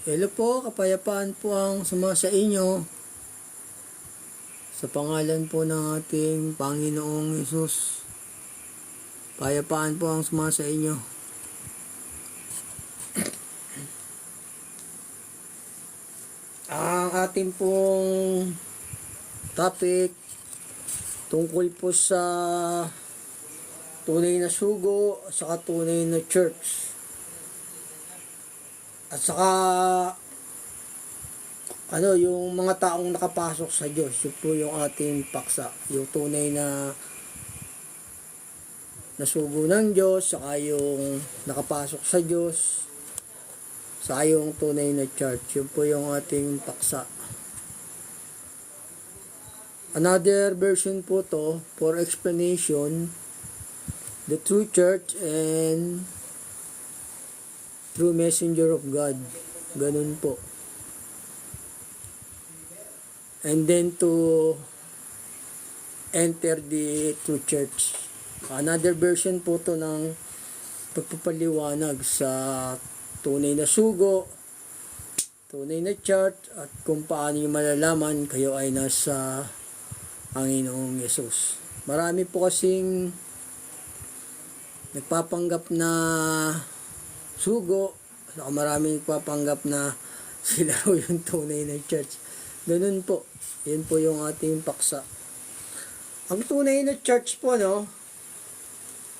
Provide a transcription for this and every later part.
Hello po, kapayapaan po ang sumasa inyo sa pangalan po ng ating Panginoong Hesus. Payapaan po ang sumasa inyo. Ang ating pong topic tungkol po sa tunay na sugo at saka tunay na church. At saka yung mga taong nakapasok sa Diyos, yun po yung ating paksa, yung tunay na nasugo ng Diyos, saka yung nakapasok sa Diyos, saka yung tunay na church, yun po yung ating paksa. Another version po to for explanation, the true church and true messenger of God. Ganun po. And then to enter the true church. Another version po to ng pagpapaliwanag sa tunay na sugo, tunay na church, at kung paano yung malalaman kayo ay nasa Panginoong Yesus. Marami po kasing nagpapanggap na sugo, saka maraming nagpapanggap na sila yung tunay na church. Ganun po. Yan po yung ating paksa. Ang tunay na church po,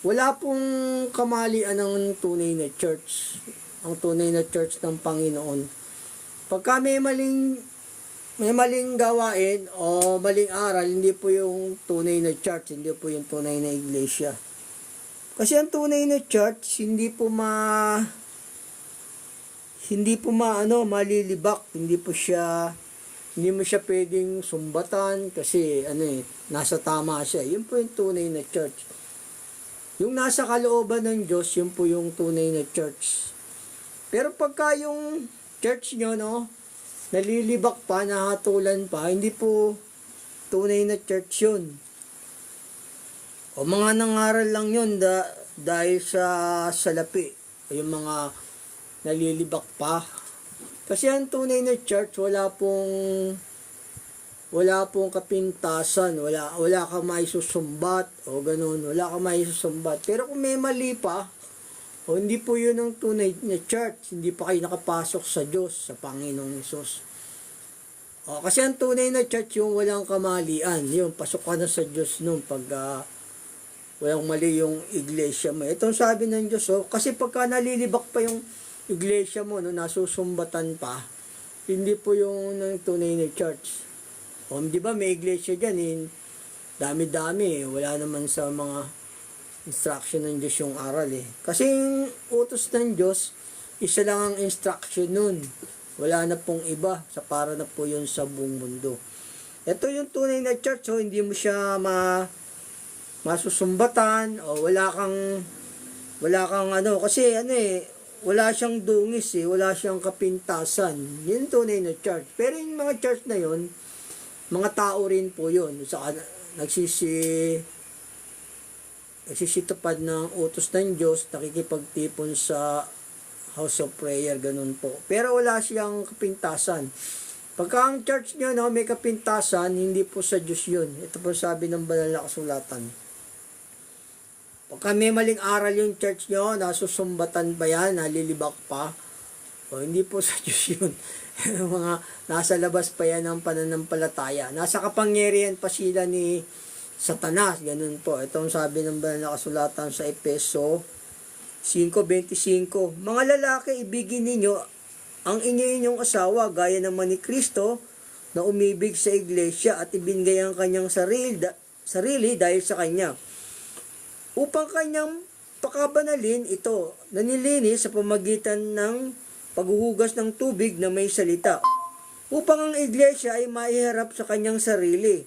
wala pong kamalian ng tunay na church. Ang tunay na church ng Panginoon. Pagka may maling gawain o maling aral, hindi po yung tunay na church, hindi po yung tunay na iglesia. Kasi ang tunay na church, hindi po malilibak, hindi mo siya pwedeng sumbatan kasi nasa tama siya. Yun po yung tunay na church. Yung nasa kalooban ng Diyos, yun po yung tunay na church. Pero pagka yung church nyo, nalilibak pa, nahatulan pa, hindi po tunay na church yun. O mga nangaral lang yun dahil sa salapi. Yung mga nalilibak pa. Kasi ang tunay na church, wala pong kapintasan, wala ka maisusumbat o ganun, wala ka maisusumbat. Pero kung may mali pa, o hindi po yun ang tunay na church, hindi pa kayo nakapasok sa Diyos, sa Panginoong Hesus. O kasi ang tunay na church yung walang kamalian, yung pasok ka na sa Diyos nung pag walang mali yung iglesia mo. Itong sabi ng Diyos, kasi pagka nalilibak pa yung iglesia mo, nasusumbatan pa, hindi po yung tunay na church. Di ba may iglesia dyan, dami-dami, wala naman sa mga instruction ng Diyos yung aral Kasi yung utos ng Diyos, isa lang ang instruction nun. Wala na pong iba, sa para na po yun sa buong mundo. Ito yung tunay na church, hindi mo siya masusumbatan, o wala kang kasi wala siyang dungis wala siyang kapintasan. Yun tunay na church. Pero yung mga church na yun, mga tao rin po yun. Saka nagsisitupad ng utos ng Diyos, nakikipagtipon sa house of prayer, ganun po. Pero wala siyang kapintasan. Pagka ang church nyo, may kapintasan, hindi po sa Diyos yun. Ito po sabi ng banal na kasulatan. Pagka may maling aral yung church nyo, nasusumbatan ba yan, nalilibak pa? O hindi po sa Diyos yun. Mga nasa labas pa yan ng pananampalataya. Nasa kapangyarihan pa sila ni Satanas, ganun po. Itong sabi ng banal na kasulatan sa Efeso 5:25. Mga lalaki, ibigin ninyo ang inyong asawa gaya naman ni Kristo na umibig sa iglesia at ibinigay ang kanyang sarili dahil sa kanya, upang kanyang pakabanalin ito na nilinis sa pamagitan ng paghuhugas ng tubig na may salita, upang ang iglesia ay maiharap sa kanyang sarili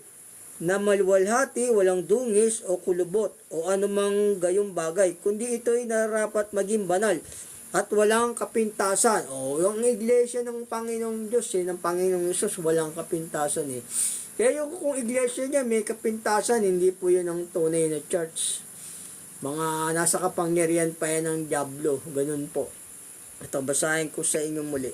na maluwalhati, walang dungis o kulubot o anumang gayong bagay, kundi ito ay narapat maging banal at walang kapintasan. Yung iglesia ng Panginoong Diyos ng Panginoong Hesus, walang kapintasan Pero kung iglesia niya may kapintasan, hindi po yun ang tunay na church. Mga nasa kapangyarihan pa yan ng dyablo. Ganun po. Ito, basahin ko sa inyo muli.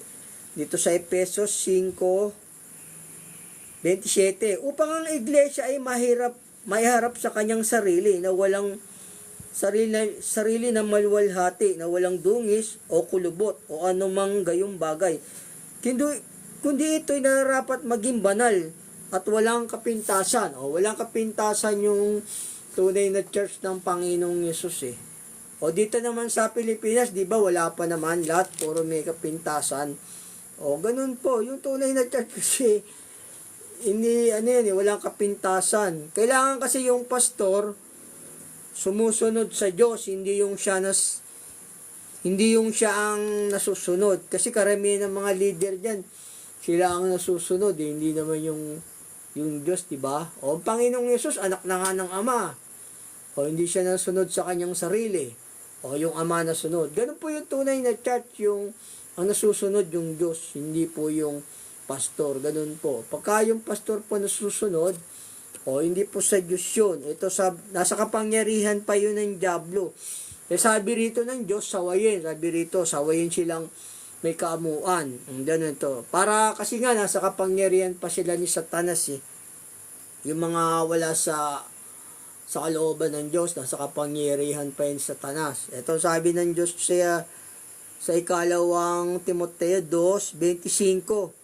dito sa Efesos 5:27, upang ang iglesia ay maiharap sa kanyang sarili na walang sarili na malwalhati, na walang dungis o kulubot o anumang gayong bagay. Kundi ito'y nararapat maging banal at walang kapintasan. O walang kapintasan yung tunay na church ng Panginoong Yesus eh. O dito naman sa Pilipinas, di ba wala pa naman, lahat puro may kapintasan. O ganun po, yung tunay na church kasi hindi walang kapintasan. Kailangan kasi yung pastor sumusunod sa Diyos, hindi yung siya ang nasusunod. Kasi karamihan ng mga leader diyan, sila ang nasusunod, eh. Hindi naman yung Diyos, di ba? O ang Panginoong Yesus, anak na nga ng Ama. O hindi siya nasunod sa kanyang sarili. O yung Ama nasunod. Ganun po yung tunay na church, yung ang nasusunod yung Diyos, hindi po yung pastor. Ganun po. Pagka yung pastor po nasusunod, o hindi po sa Diyos yun. Ito nasa kapangyarihan pa yun ng dyablo. Eh sabi rito ng Diyos, sawayin. Sabi rito, sawayin silang may kaamuan. Ganun to. Para kasi nga, nasa kapangyarihan pa sila ni Satanas eh. Yung mga wala sa kalooban ng Diyos, nasa kapangyarihan pa yun Satanas. Ito sabi ng Diyos sa ikalawang Timoteo 2:25.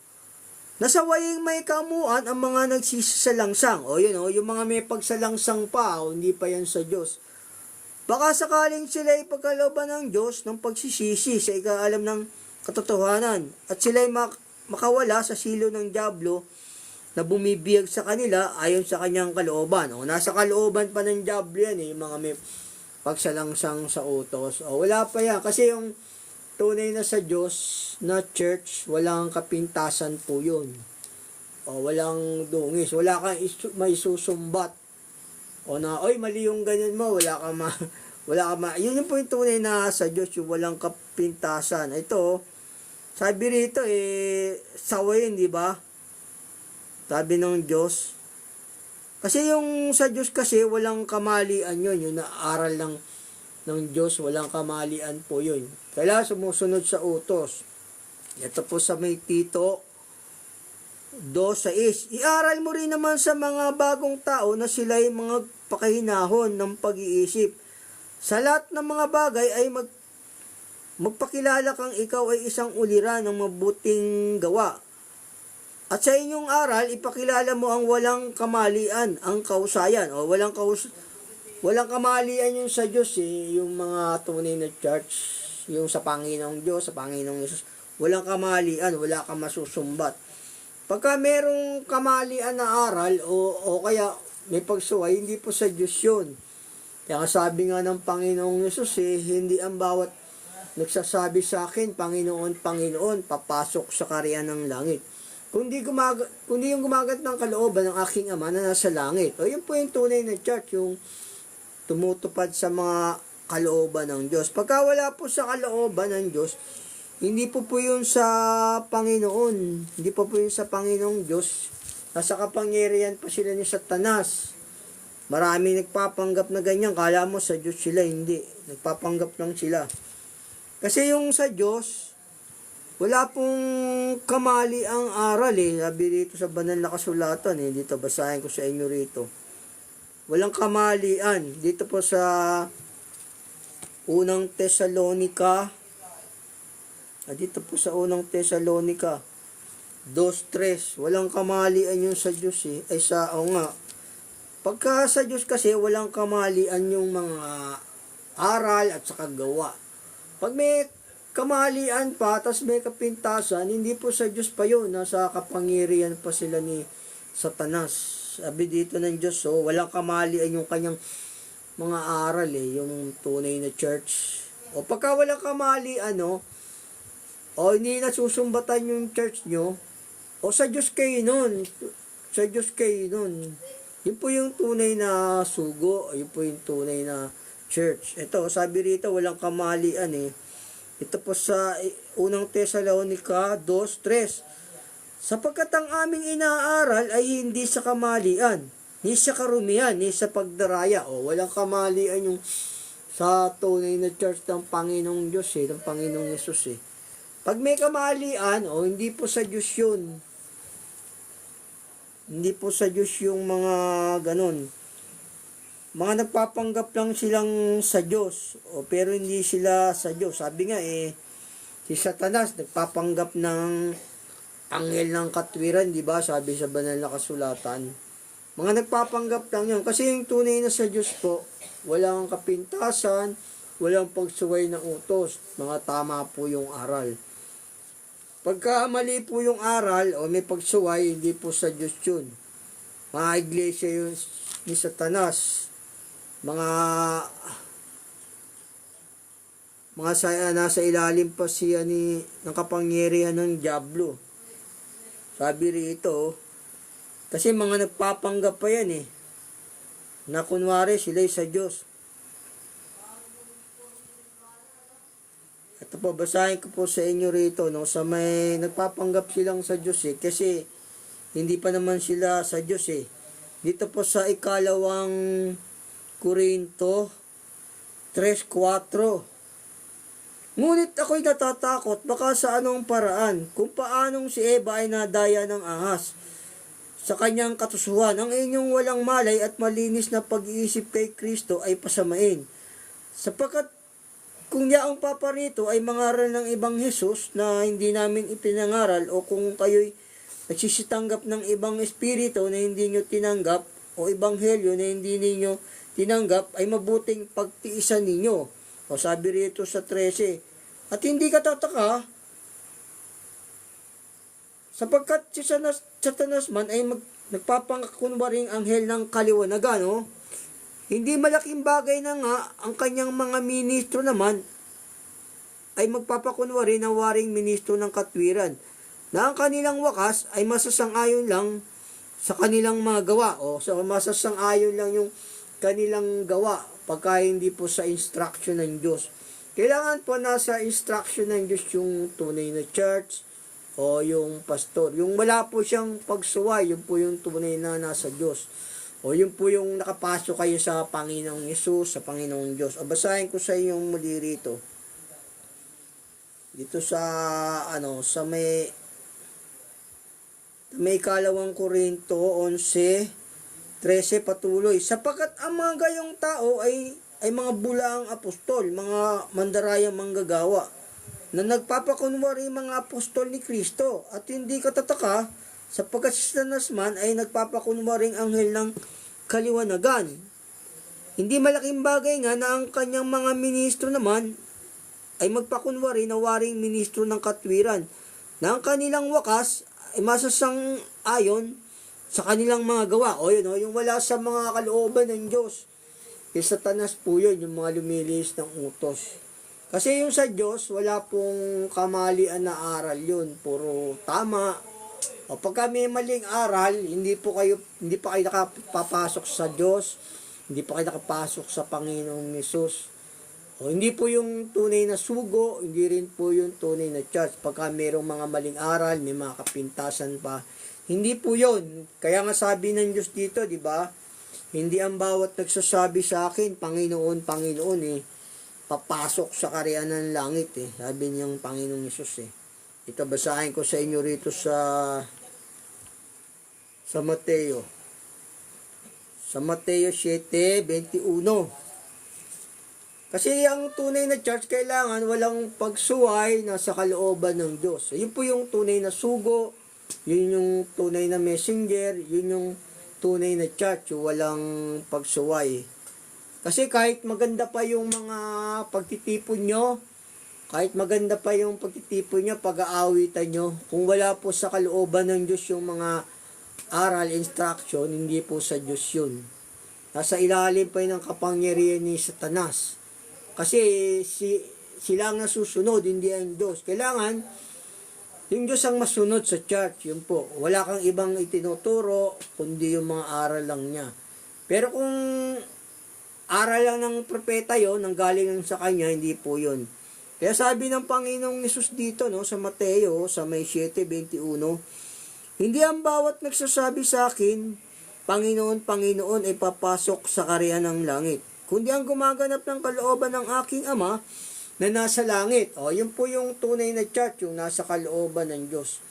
Nasawaying may kamuan ang mga nagsisalangsang. O yun yung mga may pagsalangsang pa, o hindi pa yan sa Diyos. Baka sakaling sila ipagkalooban ng Diyos ng pagsisisi sa ikaalam ng katotohanan, at sila ay makawala sa silo ng dyablo na bumibiyag sa kanila ayon sa kanyang kalooban. O nasa kalooban pa ng dyablo yan yung mga may pagsalangsang sa utos. O wala pa yan, kasi yung tunay na sa Diyos na church, walang kapintasan po yun. O walang dungis, wala kang may susumbat. O na, oy, mali yung ganyan mo, wala ka yun yung po yung tunay na sa Diyos, yung walang kapintasan. Ito, sabi rito, sawayin, di ba? Sabi ng Diyos. Kasi yung sa Diyos kasi, walang kamalian yun, yung naaral ng Diyos, walang kamalian po yun. Kailangan sumusunod sa utos. Ito po sa may Tito 2:6. Iaral mo rin naman sa mga bagong tao na sila ay mga pakahinahon ng pag-iisip. Sa lahat ng mga bagay ay magpakilala kang ikaw ay isang ulira ng mabuting gawa. At sa inyong aral, ipakilala mo ang walang kamalian, ang kausayan. O walang kamalian yung sa Diyos yung mga tunay na church, yung sa Panginoong Diyos, sa Panginoong Yesus. Walang kamalian, wala kang masusumbat. Pagka merong kamalian na aral o kaya may pagsuway, hindi po sa Diyos yun. Kaya sabi nga ng Panginoong Yesus, hindi ang bawat nagsasabi sa akin, Panginoon, Panginoon, papasok sa kaharian ng langit. Kundi yung gumagat ng kalooban ng aking Ama na nasa langit. O yun po yung tunay na church, yung tumutupad sa mga kalooban ng Diyos. Pagka wala po sa kalooban ng Diyos, hindi po yun sa Panginoon. Hindi po yun sa Panginoong Diyos. Nasa kapangyarihan pa sila ni Satanas. Marami nagpapanggap na ganyan. Kala mo sa Diyos sila, hindi. Nagpapanggap lang sila. Kasi yung sa Diyos, wala pong kamali ang aral Sabi dito sa banal na kasulatan dito basahin ko sa inyo rito. Walang kamalian. Dito po sa unang Tesalonica, dito po sa unang Tesalonica 2:3, walang kamalian yung sa Diyos pagka sa Diyos kasi walang kamalian yung mga aral at saka gawa. Pag may kamalian pa, tas may kapintasan, hindi po sa Diyos pa yun, nasa kapangyarihan pa sila ni Satanas. Sabi dito ng Diyos, walang kamalian yung kanyang mga aral yung tunay na church. O pagka walang kamalian, o hindi nasusumbatan yung church nyo, o sa Diyos kayo nun. Sa Diyos kayo nun. Yun po yung tunay na sugo, yun po yung tunay na church. Ito, sabi rito, walang kamalian Ito po sa unang Tesalonica 2:3. Sapagkat ang aming inaaral ay hindi sa kamalian, ni sa karumihan, ni sa pagdaraya. O walang kamalian yung sa tunay na church ng Panginoong Diyos ng Panginoong Yesus Pag may kamalian, hindi po sa Diyos yun. Hindi po sa Diyos yung mga ganon. Mga nagpapanggap lang silang sa Diyos, pero hindi sila sa Diyos. Sabi nga si Satanas nagpapanggap ng anghel ng katwiran, di ba? Sabi sa banal na kasulatan. Mga nagpapanggap lang yun. Kasi yung tunay na sa Diyos po, walang kapintasan, walang pagsuway ng utos. Mga tama po yung aral. Pagka mali po yung aral o may pagsuway, hindi po sa Diyos yun. Mga iglesia yun ni Satanas. Nasa ilalim pa siya ng kapangyarihan ng Diablo. Sabi rito, kasi mga nagpapanggap pa yan na kunwari sila'y sa Diyos. Ito po, basahin ko po sa inyo rito, sa may nagpapanggap silang sa Diyos kasi hindi pa naman sila sa Diyos Dito po sa ikalawang Korinto 3:4. Ngunit ako'y natatakot baka sa anong paraan kung paanong si Eva ay nadaya ng ahas sa kanyang katusuhan. Ang inyong walang malay at malinis na pag-iisip kay Kristo ay pasamain. Sapagkat kung yaong paparito ay mangaral ng ibang Jesus na hindi namin ipinangaral, o kung kayo'y nagsisitanggap ng ibang espiritu na hindi nyo tinanggap, o ebanghelyo na hindi ninyo tinanggap, ay mabuting pagtiisan ninyo. O sabi rito sa 13, at hindi katataka, sapagkat si Satanas man ay nagpapangakunwaring anghel ng kaliwanagan, hindi malaking bagay na nga ang kanyang mga ministro naman ay magpapakunwari na waring ministro ng katwiran, na ang kanilang wakas ay masasang-ayon lang sa kanilang mga gawa, masasang-ayon lang yung kanilang gawa pagka hindi po sa instruction ng Diyos. Kailangan po nasa instruction ng Diyos yung tunay na church o yung pastor. Yung wala po siyang pagsuway, yun po yung tunay na nasa Diyos. O yun po yung nakapasok kayo sa Panginoong Yesus, sa Panginoong Diyos. O basahin ko sa inyong muli rito. Dito sa may ikalawang Korinto 11:13 patuloy. Sapagkat ang mga gayong tao ay mga bulaang apostol, mga mandarayang manggagawa, na nagpapakunwari mga apostol ni Kristo, at hindi katataka, sapagkat si Satanas man ay nagpapakunwaring anghel ng kaliwanagan. Hindi malaking bagay nga na ang kanyang mga ministro naman ay magpakunwari na waring ministro ng katwiran, na ang kanilang wakas ay masasang-ayon sa kanilang mga gawa. Yung wala sa mga kalooban ng Diyos. Satanas po yun, yung mga lumilihis ng utos. Kasi yung sa Diyos, wala pong kamalian na aral yun. Puro tama. O pagka may maling aral, hindi pa kayo nakapapasok sa Diyos. Hindi pa kayo nakapasok sa Panginoong Yesus. O hindi po yung tunay na sugo, hindi rin po yung tunay na church. Pagka mayroong mga maling aral, may mga kapintasan pa, hindi po yun. Kaya nga sabi ng Diyos dito, di ba? Hindi ang bawat nagsasabi sa akin, Panginoon, Panginoon papasok sa kaharian ng langit Sabi niyang Panginoong Yesus Ito, basahin ko sa inyo rito sa Mateo. Sa Mateo 7:21. Kasi ang tunay na church, kailangan walang pagsuway na sa kalooban ng Diyos. Yun po yung tunay na sugo, yun yung tunay na messenger, yun yung tunay na church, yung walang pagsuway. Kasi kahit maganda pa yung mga pagtitipon nyo, pag-aawitan nyo, kung wala po sa kalooban ng Diyos yung mga aral, instruction, hindi po sa Diyos yun. Nasa ilalim pa yun ng kapangyarihan ni Satanas. Kasi sila ang nasusunod, hindi ang Diyos. Kailangan yung Diyos ang masunod sa church, yun po. Wala kang ibang itinuturo, kundi yung mga aral lang niya. Pero kung aral lang ng propeta yon, nang galing sa kanya, hindi po yun. Kaya sabi ng Panginoong Yesus dito, sa Mateo, sa may 7:21, hindi ang bawat nagsasabi sa akin, Panginoon, Panginoon, ay papasok sa kaharian ng langit, kundi ang gumaganap ng kalooban ng aking Ama na nasa langit. O, yun po yung tunay na church, yung nasa kalooban ng Diyos.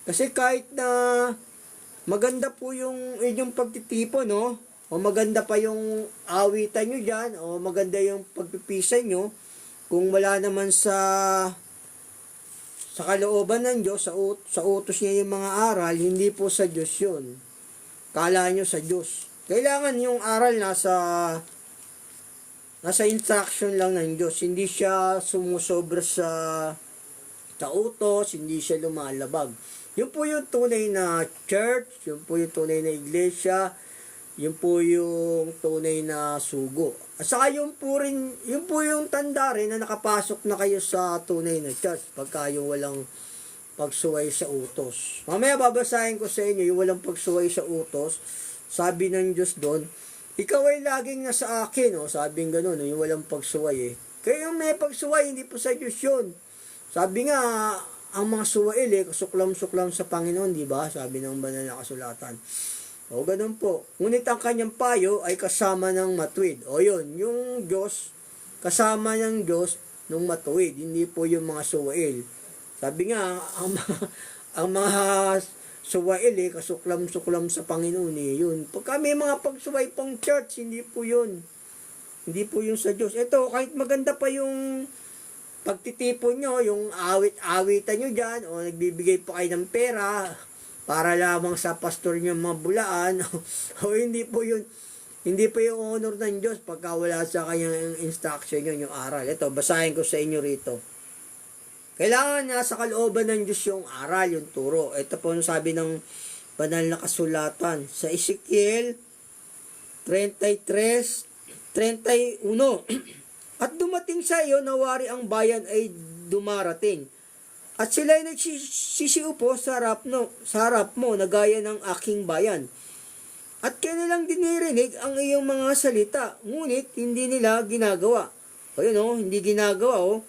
Kasi kahit na maganda po yung inyong pagtitipon, no? O maganda pa yung awitan nyo dyan, o maganda yung pagpipisan nyo, kung wala naman sa kalooban ng Diyos, sa utos niya yung mga aral, hindi po sa Diyos yun. Kala nyo sa Diyos. Kailangan yung aral nasa instruction lang ng Diyos. Hindi siya sumusobra sa utos, hindi siya lumalabag. Yun po yung tunay na church, yun po yung tunay na iglesia, yun po yung tunay na sugo. At saka yun po yung tanda rin na nakapasok na kayo sa tunay na church pagka yung walang pagsuway sa utos. Mamaya babasahin ko sa inyo yung walang pagsuway sa utos. Sabi ng Diyos doon, ikaw ay laging nasa akin, sabing gano'n, yung walang pagsuway Kaya yung may pagsuway, hindi po sa Diyos yun. Sabi nga, ang mga suwail kasuklam-suklam sa Panginoon, di ba? Sabi ng banal na kasulatan. O, ganun po. Ngunit ang kanyang payo ay kasama ng matuwid. O, yun, yung Diyos, kasama ng Diyos nung matuwid, hindi po yung mga suwail. Sabi nga, ang mga suwail kasuklam-suklam sa Panginoon yun. Pagka may mga pagsuway pang church, hindi po yun. Hindi po yung sa Diyos. Ito, kahit maganda pa yung pagtitipon nyo, yung awit-awitan nyo dyan, o nagbibigay pa kayo ng pera para lamang sa pastor nyo mabulaan, o hindi po yun. Hindi po yung honor ng Diyos pagka wala sa kanyang instruction yun, yung aral. Ito, basahin ko sa inyo rito. Kailangan na sa kalooban ng Diyos yung aral, yung turo. Ito po yung sabi ng banal na kasulatan. Sa Ezekiel 33:31. At dumating sa iyo na wari ang bayan ay dumarating. At sila ay nagsisiupo sa harap mo na gaya ng aking bayan. At kanilang dinirinig ang iyong mga salita, ngunit hindi nila ginagawa. O yun hindi ginagawa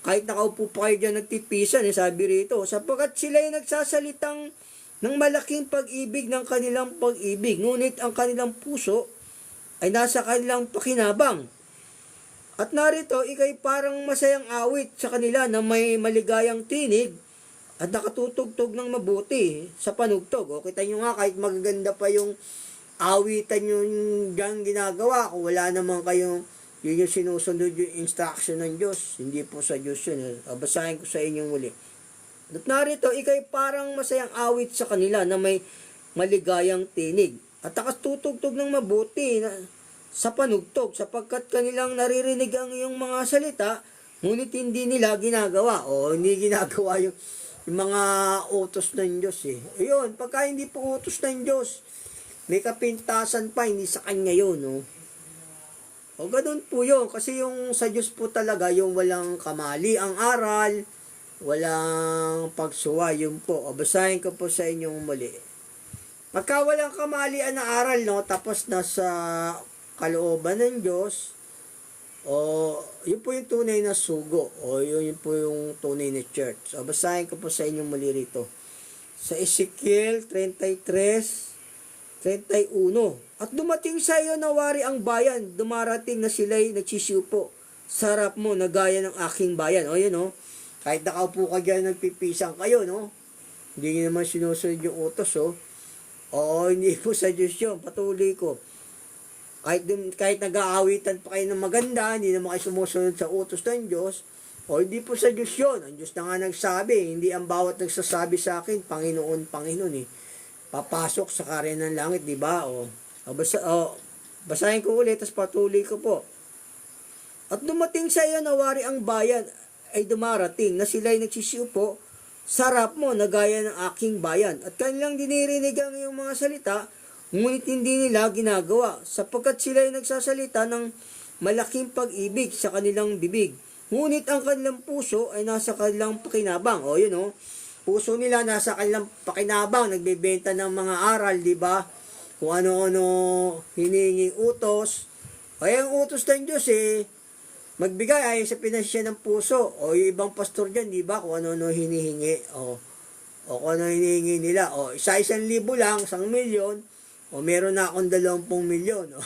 Kahit nakaupo pa kayo dyan nagtipisan, sabi rito, sapagkat sila ay nagsasalitang ng malaking pag-ibig ng kanilang pag-ibig, ngunit ang kanilang puso ay nasa kanilang pakinabang. At narito, ikay parang masayang awit sa kanila na may maligayang tinig at nakatutugtog ng mabuti sa panugtog. O, kita nyo nga, kahit magaganda pa yung awitan yung dyan ginagawa, kung wala naman kayong, yun yung sinusunod yung instruction ng Diyos. Hindi po sa Diyos yun. Basahin ko sa inyong muli. At narito, ikay parang masayang awit sa kanila na may maligayang tinig at nakatutugtog ng mabuti sa panugtog, sapagkat kanilang naririnig ang iyong mga salita, ngunit hindi nila ginagawa. O, hindi ginagawa yung mga utos ng Diyos Ayun, pagka hindi po utos ng Diyos, may kapintasan pa, hindi sa Kanya yun, O, ganun po yun. Kasi yung sa Diyos po talaga, yung walang kamali ang aral, walang pagsuwa, yun po. O, basahin ko po sa inyong muli. Pagka walang kamalian na aral, tapos nasa kalooban ng Diyos, yun po yung tunay na sugo, yun po yung tunay na church. Basahin ko po sa inyong muli rito. Sa Ezekiel 33:31. At dumating sa iyo na wari ang bayan, dumarating na sila'y nagsisiupo sa harap mo na gaya ng aking bayan. Yun kahit nakaupo ka dyan, nagpipisang kayo, hindi nyo naman sinusunod yung utos, hindi po sa Diyos yun, patuloy ko. Kahit nag-aawitan pa kayo ng maganda, hindi naman kayo sumusunod sa utos ng Diyos, hindi po sa Diyos yun. Ang Diyos na nga nagsabi, hindi ang bawat nagsasabi sa akin, Panginoon, papasok sa karya ng langit, di ba? Basahin ko ulit, tapos patuloy ko po. At dumating sa iyo na wari ang bayan ay dumarating, na sila'y nagsisiupo sa harap mo na gaya ng aking bayan. At kanilang dinirinig ang iyong mga salita, ngunit hindi nila ginagawa, sapagkat sila ay nagsasalita ng malaking pag-ibig sa kanilang bibig. Ngunit ang kanilang puso ay nasa kanilang pakinabang. Puso nila nasa kanilang pakinabang, nagbebenta ng mga aral, di ba? Kung ano-ano hinihingi utos. Ang utos ng Diyos magbigay ay sa pinansya ng puso. Yung ibang pastor dyan, di ba? Kung ano-ano hinihingi. O kung ano hinihingi nila. 1,000,000 lang, 1,000,000. Meron na akong 20 milyon.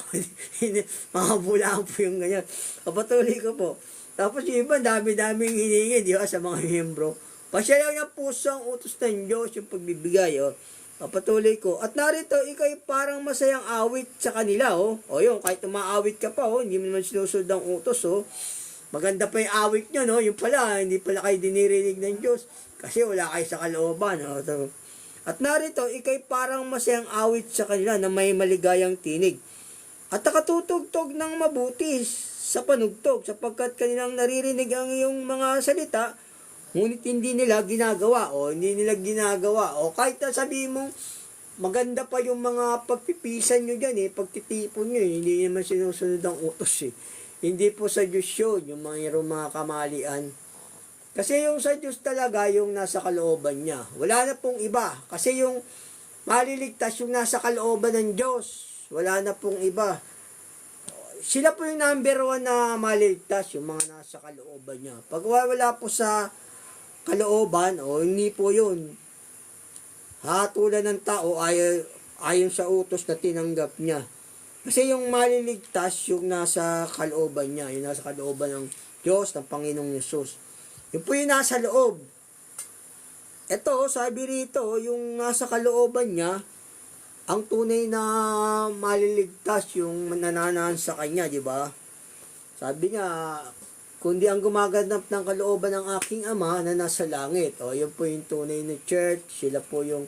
Mga bulaan po yung ganyan. Patuloy ko po. Tapos yung iba, dami-daming hiningi, di ba, sa mga miyembro. Pasya lang ng puso ang utos ng Diyos, yung pagbibigay, oh. Patuloy ko. At narito, ikay parang masayang awit sa kanila, oh. O yun, kahit umaawit ka pa, oh, hindi mo naman sinusunod ang utos, oh. Maganda pa yung awit nyo, no? Yung pala, hindi pala kayo dinirinig ng Diyos. Kasi wala kayo sa kalooban, oh. At narito, ikay parang masayang awit sa kanila na may maligayang tinig. At nakatutugtog ng mabuti sa panugtog, sapagkat kanilang naririnig ang iyong mga salita, ngunit hindi nila ginagawa, o hindi nila ginagawa, o kahit na sabihin mong maganda pa yung mga pagpipisan nyo dyan, pagtitipon nyo, hindi naman sinusunod ang utos, Hindi po sa Diyos yun, yung mga kamalian. Kasi yung sa Diyos talaga, yung nasa kalooban niya. Wala na pong iba. Kasi yung maliligtas, yung nasa kalooban ng Diyos. Wala na pong iba. Sila po yung number 1 na maliligtas, yung mga nasa kalooban niya. Pag wala po sa kalooban, hindi po yun. Hatulan ng tao ayon sa utos na tinanggap niya. Kasi yung maliligtas, yung nasa kalooban niya, yung nasa kalooban ng Diyos, ng Panginoong Yesus. Yung po yung nasa loob. Ito, sabi rito, yung nasa kalooban niya, ang tunay na maliligtas, yung nananahan sa kanya, di ba? Sabi niya, kundi ang gumaganap ng kalooban ng aking Ama na nasa langit. Yun po yung tunay na church, sila po yung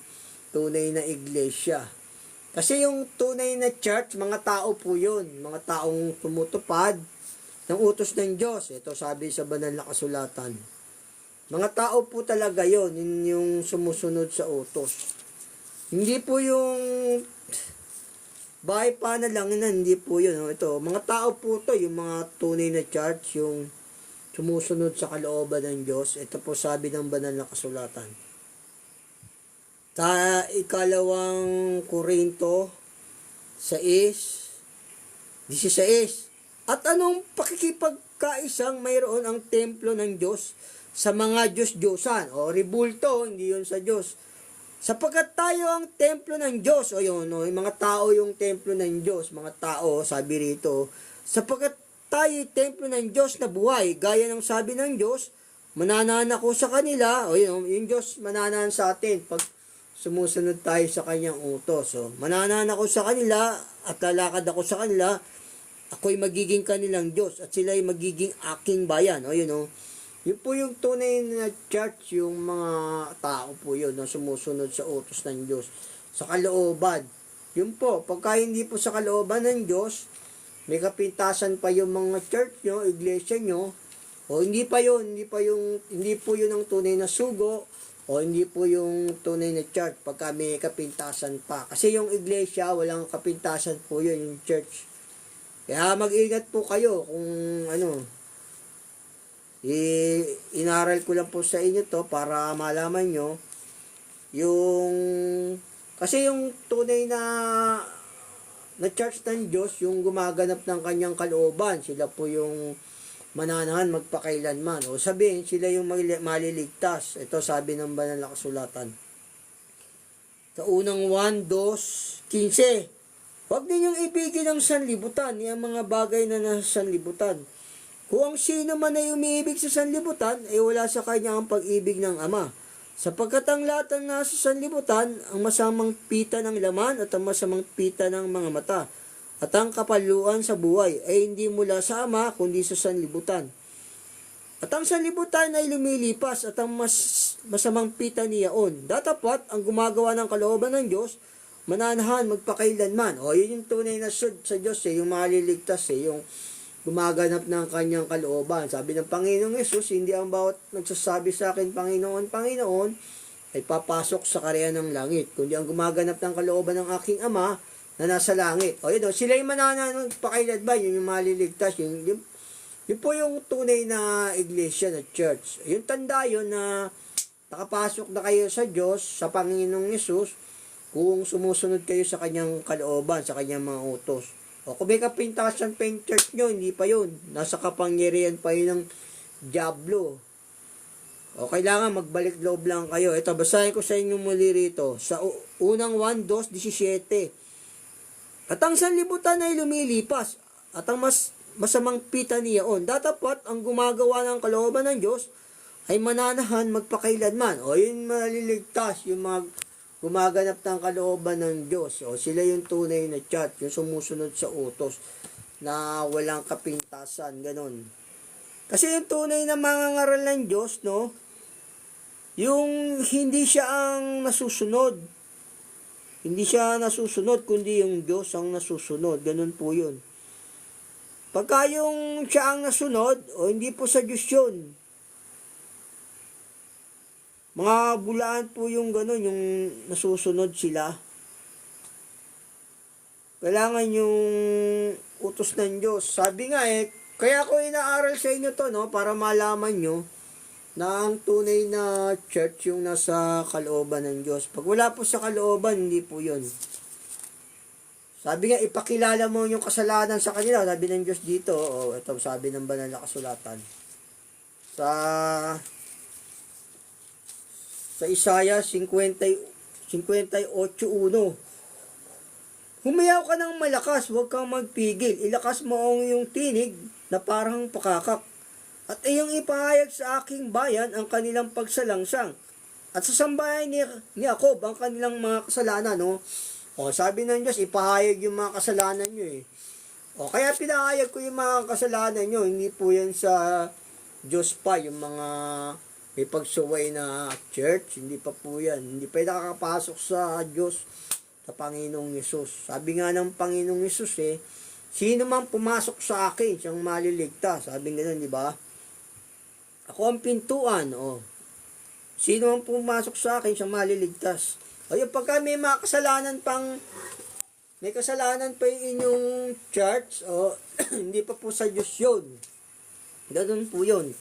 tunay na iglesia. Kasi yung tunay na church, mga tao po yun, mga taong tumutupad ng utos ng Diyos. Ito sabi sa banal na kasulatan. Mga tao po talaga yun, yung sumusunod sa utos. Hindi po yung bahay panalangin, hindi po yun. Ito, mga tao po to, yung mga tunay na church, yung sumusunod sa kalooban ng Diyos. Ito po sabi ng banal na kasulatan. Ikalawang Korinto 6:16. At anong pakikipagkaisang mayroon ang templo ng Diyos sa mga Diyos-Diyosan? Ribulto, hindi yun sa Diyos. Sapagkat tayo ang templo ng Diyos. Yung mga tao yung templo ng Diyos. Mga tao, sabi rito. Sapagkat tayo templo ng Diyos na buhay. Gaya ng sabi ng Diyos, mananahan ako sa kanila. Yung Diyos mananahan sa atin pag sumusunod tayo sa kanyang utos. Mananahan ako sa kanila at lalakad ako sa kanila. Ako'y magiging kanilang Diyos at sila'y magiging aking bayan. Yun po yung tunay na church, yung mga tao po yun na sumusunod sa utos ng Diyos. Sa kalooban. Yun po, pagka hindi po sa kalooban ng Diyos, may kapintasan pa yung mga church nyo, iglesia nyo, hindi po yun ang tunay na sugo, hindi po yung tunay na church pagka may kapintasan pa. Kasi yung iglesia, walang kapintasan po yun, yung church. Kaya mag-ingat po kayo kung inaral ko lang po sa inyo to para malaman nyo kasi yung tunay na church ng Diyos, yung gumaganap ng kanyang kalooban, sila po yung mananahan magpakailanman. Sabihin, sila yung maliligtas. Ito sabi ng banal na kasulatan. Sa unang 1:2:15. Huwag ninyong ibigin ang sanlibutan, ang mga bagay na nasa sanlibutan. Kung ang sino man ay umiibig sa sanlibutan, ay wala sa kanya ang pag-ibig ng Ama. Sapagkat ang lahat ng nasa sanlibutan, ang masamang pita ng laman at ang masamang pita ng mga mata, at ang kapaluan sa buhay ay hindi mula sa Ama, kundi sa sanlibutan. At ang sanlibutan ay lumilipas at ang masamang pita niyaon. Datapat ang gumagawa ng kalooban ng Diyos, mananahan magpakailanman. Yun yung tunay na sud sa Diyos, yung maliligtas, yung gumaganap ng kanyang kalooban. Sabi ng Panginoong Yesus, hindi ang bawat nagsasabi sa akin, Panginoon, Panginoon, ay papasok sa karyan ng langit, kundi ang gumaganap ng kalooban ng aking Ama na nasa langit. Sila yung mananahan magpakailanman, yun yung maliligtas, yun po yung tunay na iglesia, na church. Yung tanda yun na nakapasok na kayo sa Diyos, sa Panginoong Yesus, kung sumusunod kayo sa kanyang kalooban, sa kanyang mga utos. Kung may kapintasan pa yung church nyo, hindi pa yun. Nasa kapangyarihan pa yun ng Diablo. Kailangan magbalik loob lang kayo. Ito, basahin ko sa inyo muli rito. Sa unang 1:2:17. At ang sanlibutan ay lumilipas, at ang masamang pita niyaon. Datapat ang gumagawa ng kalooban ng Diyos ay mananahan magpakailanman. O yun maliligtas, yung mga gumaganap ng kalooban ng Diyos. O sila yung tunay na church, yung sumusunod sa utos na walang kapintasan, ganun. Kasi yung tunay na mangangaral ng Diyos, no, yung hindi siya ang nasusunod. Hindi siya nasusunod, kundi yung Diyos ang nasusunod. Ganun po yun. Pagka yung siya ang nasunod, o hindi po sa Diyos yun. Mga bulaan po yung ganun, yung nasusunod sila. Kailangan yung utos ng Diyos. Sabi nga kaya ko inaaral sa inyo to, no, para malaman nyo na ang tunay na church yung nasa kalooban ng Diyos. Pag wala po sa kalooban, hindi po yun. Sabi nga, ipakilala mo yung kasalanan sa kanila. Sabi ng Diyos dito, ito sabi ng banal na kasulatan. Sa Isaiah 58:1. Humiyaw ka ng malakas, huwag kang magpigil. Ilakas mo ang iyong tinig na parang pakakak. At iyong ipahayag sa aking bayan ang kanilang pagsalangsang. At sa sambayan ni Jacob ang kanilang mga kasalanan, no? O, sabi ng Diyos, ipahayag yung mga kasalanan nyo O, kaya pinahayag ko yung mga kasalanan nyo. Hindi po yan sa Diyos pa, yung mga may pagsuway na church. Hindi pa po yan. Hindi pa nakakapasok sa Diyos, sa Panginoong Yesus. Sabi nga ng Panginoong Yesus, sino man pumasok sa akin, siyang maliligtas. Sabi nga nun, di ba? Ako ang pintuan, Sino man pumasok sa akin, siyang maliligtas. O yung pagka may mga kasalanan may kasalanan pa yung inyong church, hindi pa po sa Diyos yun. Ganun po yun.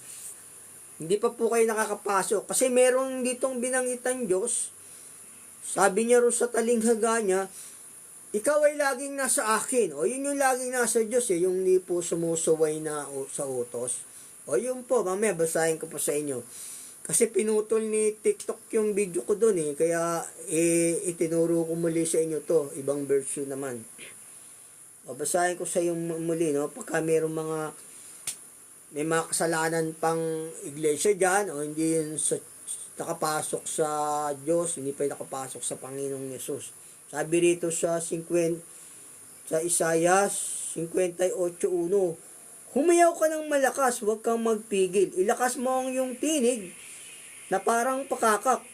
Hindi pa po kayo nakakapasok. Kasi meron ditong binangitan Diyos, sabi niya rin sa talinghaga niya, ikaw ay laging nasa akin. O yun yung laging nasa Diyos, yung hindi po sumusuway na sa utos. O yun po, mamaya basahin ko po sa inyo. Kasi pinutol ni TikTok yung video ko doon kaya itinuro ko muli sa inyo to, ibang version naman. O basahin ko sa inyo muli, no? Pagka may mga kasalanan pang iglesia dyan, o hindi yun nakapasok sa Diyos, hindi pa nakapasok sa Panginoong Yesus. Sabi rito sa Isaiah 58:1, humiyaw ka ng malakas, huwag kang magpigil. Ilakas mo ang iyong tinig na parang pakakak.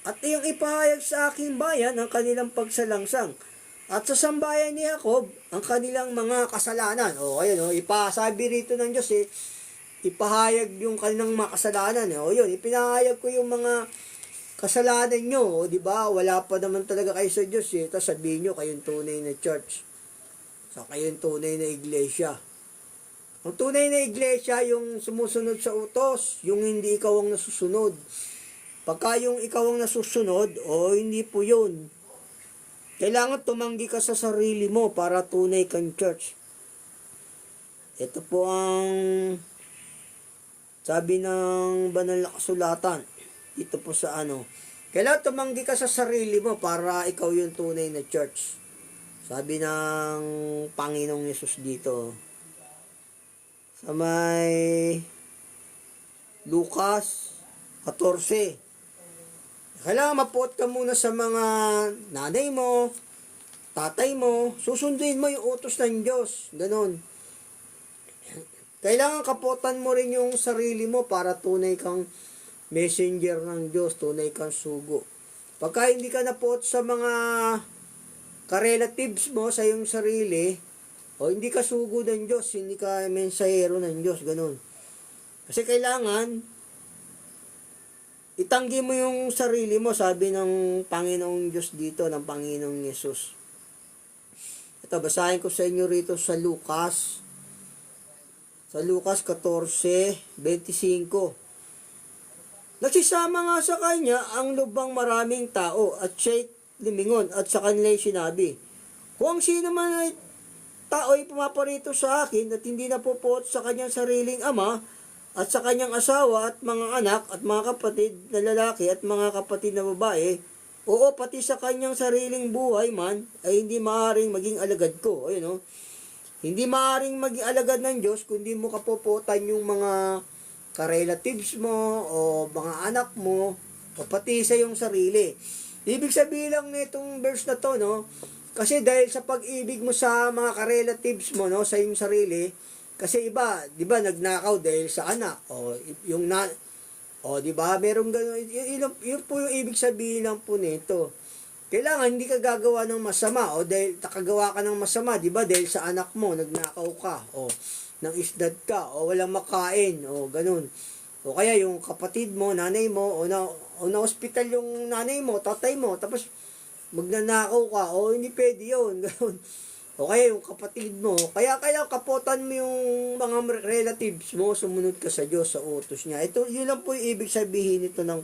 At iyong ipahayag sa aking bayan ang kanilang pagsalangsang. At sa sambayan ni Jacob ang kanilang mga kasalanan. Ayun, ipasabi rito ng Diyos, ipahayag yung kanilang mga kasalanan. Yun, ipinahayag ko yung mga kasalanan nyo. Di ba? Wala pa naman talaga kayo sa Diyos. Tapos sabihin nyo, kayong tunay na church. So, kayong tunay na iglesia. Ang tunay na iglesia, yung sumusunod sa utos, yung hindi ikaw ang nasusunod. Pagka yung ikaw ang nasusunod, hindi po yun. Kailangan tumanggi ka sa sarili mo para tunay kang church. Ito po ang sabi ng banal na kasulatan. Ito po sa kailangan tumanggi ka sa sarili mo para ikaw yung tunay na church. Sabi ng Panginoong Yesus dito. Sa may Lucas 14. Kailangan mapuot ka muna sa mga nanay mo, tatay mo, susunduin mo yung utos ng Diyos. Ganon. Kailangan kapuotan mo rin yung sarili mo para tunay kang messenger ng Diyos, tunay kang sugo. Pagka hindi ka napuot sa mga ka-relatives mo sa iyong sarili, hindi ka sugo ng Diyos, hindi ka mensahero ng Diyos, ganun. Kasi kailangan, itanggi mo yung sarili mo, sabi ng Panginoong Diyos dito, ng Panginoong Yesus. Ito, basahin ko sa inyo rito sa Lucas 14:25. Nagsisama nga sa kanya ang lubang maraming tao at siya'y lumingon at sa kanila'y sinabi, kung sino man ay tao ay pumaparito sa akin at hindi napupuot sa kanyang sariling ama at sa kanyang asawa at mga anak at mga kapatid na lalaki at mga kapatid na babae, pati sa kanyang sariling buhay man, ay hindi maaaring maging alagad ko. Ayun, Hindi maaaring maging alagad ng Diyos kundi mo kapuputan yung mga ka-relatives mo o mga anak mo o pati sa iyong sarili. Ibig sabihin lang nitong verse na to, no? Kasi dahil sa pag-ibig mo sa mga ka-relatives mo, no, sa iyong sarili, kasi iba, 'di ba, nagnakaw dahil sa anak o yung o 'di ba, merong gano'n, yun po yung ibig sabihin lang po nito. Kailangan hindi ka gagawa ng masama o dahil nakagawa ka ng masama, 'di ba? Dahil sa anak mo nagnakaw ka o ng isdad ka o walang makain o ganun. O kaya yung kapatid mo, nanay mo o na hospital yung nanay mo, tatay mo, tapos magnanakaw ka o hindi pwede 'yon, ganun. O kaya yung kapatid mo, kaya kapotan mo yung mga relatives mo, sumunod ka sa Diyos, sa utos niya. Ito, yun lang po yung ibig sabihin nito ng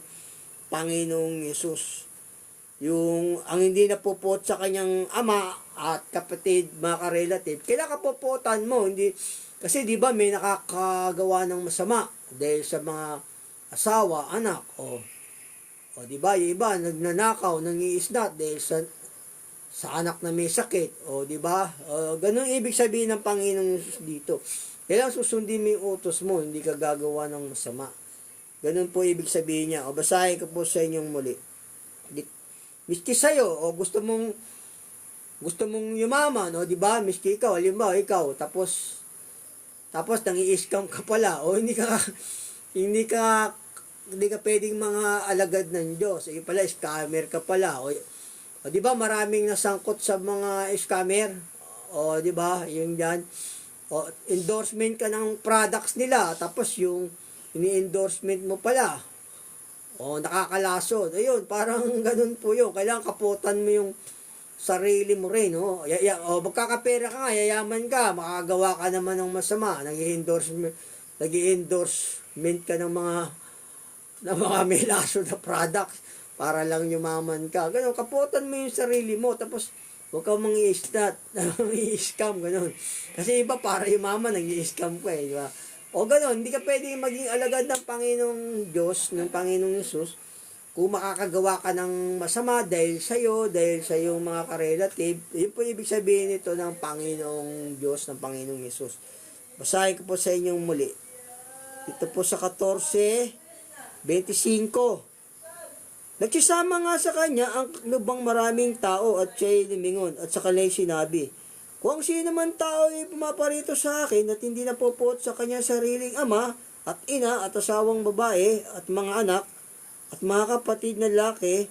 Panginoong Yesus. Yung ang hindi napupot sa kanyang ama at kapatid, mga ka-relative, kailangan kapopotan mo, hindi kasi 'di ba may nakakagawa ng masama dahil sa mga asawa, anak o 'di ba, yung iba nagnanakaw, nangiisdat dahil sa anak na may sakit o 'di ba? Ganun ibig sabihin ng Panginoong Yesus dito. Kailangan susundin mo yung utos mo, hindi ka gagawa ng masama. Ganun po ibig sabihin niya. O basahin ko po sa inyong muli. Miski sa'yo, o gusto mong yumaman, o di ba? Miski ikaw, halimbawa ikaw, tapos nangi-scam ka pala, o hindi ka pwedeng mga alagad ng Diyos. Ay pala, scammer ka pala. O di ba maraming nasangkot sa mga scammer? O di ba? Yung diyan. O endorsement ka ng products nila, tapos yung ini-endorsement mo pala. O nakakalasod. Ayun, parang ganun po yun. Kailangan kaputan mo yung sarili mo rin, no? O magkakapera ka nga, yayaman ka, makagawa ka naman ng masama, nag-endorsement ka ng mga may laso na products para lang yumaman ka. Ganun, kaputan mo yung sarili mo, tapos huwag kang mangi-istat, mangi-scam, ganun. Kasi iba para yumaman, nag-i-scam ka di ba? O gano'n, hindi ka pwedeng maging alagad ng Panginoong Diyos, ng Panginoong Yesus, kung makakagawa ka ng masama dahil sa iyong mga ka-relative. Yun po ibig sabihin nito ng Panginoong Diyos, ng Panginoong Yesus. Basahin ko po sa inyong muli. Ito po sa 14:25. Nagsisama nga sa kanya ang lubang maraming tao at siya'y lumingon at sa kanila'y sinabi, kung sino man tao ay pumaparito sa akin at hindi napupot sa kanyang sariling ama at ina at asawang babae at mga anak at mga kapatid na lalaki